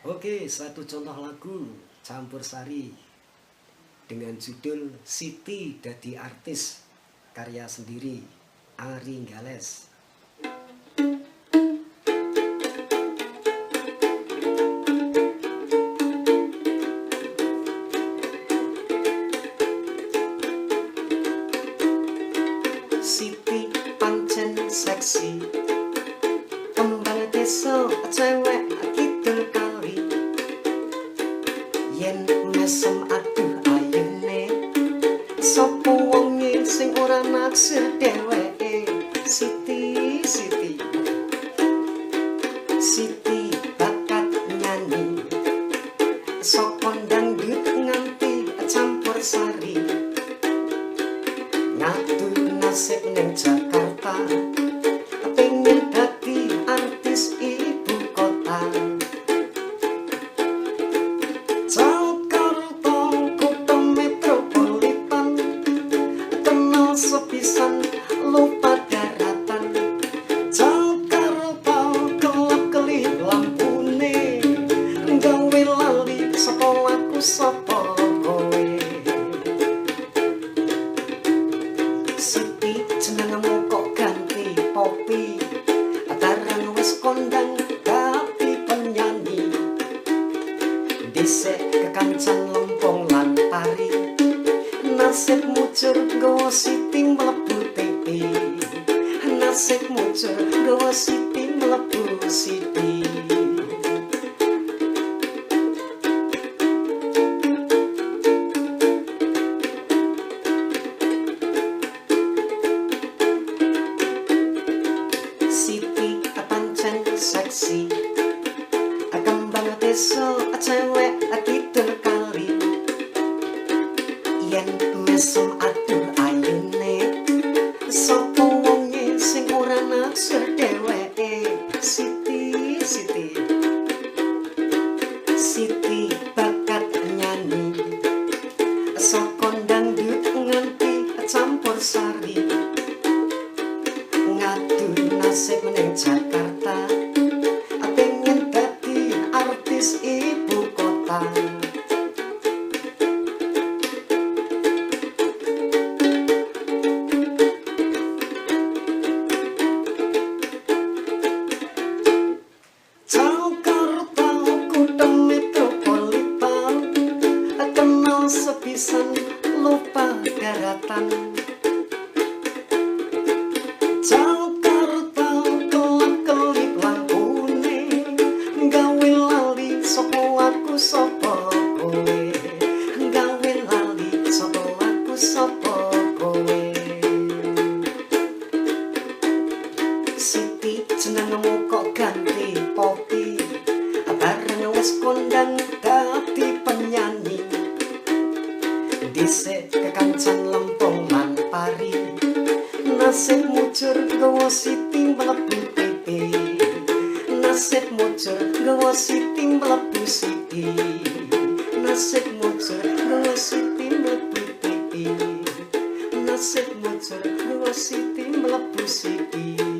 Oke, satu contoh lagu campursari dengan judul Siti Dadi Artis, karya sendiri Ari Gales. Siti pancen seksi, kembang desa cewek kidul kali. Yen mesem aduh ayune, sapa wonge sing ora naksir dheweke. Siti, Siti, Siti bakat nyanyi, saka dangdut nganti campursari. Ngatur nasib ning Jakarta, pengen dadi artis ibu kota. Jakarta kota metropolitan, kenal sepisan lupa daratan. Jakarta kelap-kelip lampune, gawe lali sapa aku sapa kowe. Siti jenengmu kok ganti Popi, barang wis kondang dadi penyanyi. Dhisik kekancan lempung lan pari, nasib mujur nggawa Siti mlebu TV. Nasib mujur nggawa Siti mlebu Siti. Siti pancen seksi, kembang desa cewek kidul kali. Yen mesem aduh ayune, sapa wonge sing ora naksir dheweke. Siti, Siti, Siti bakat nyanyi, saka dangdut nganti campursari. Ngatur nasib ning Jakarta, pengen dadi artis ibu kota. Jakarta kota metropolitan, kenal sepisan lupa daratan. Jakarta kelap-kelip lampune, gawe lali sapa aku sapa kowe. Gawe lali sapa aku sapa kowe. Siti jenengmu kok ganti Popi, bareng wis kondang dadi penyanyi. Dhisik kekancan lempung lan pari, nasib mujur nggawa Siti mlebu TV. Nasib mujur nggawa Siti mlebu Siti. Nasib mujur nggawa Siti mlebu TV. Nasib mujur nggawa Siti mlebu Siti.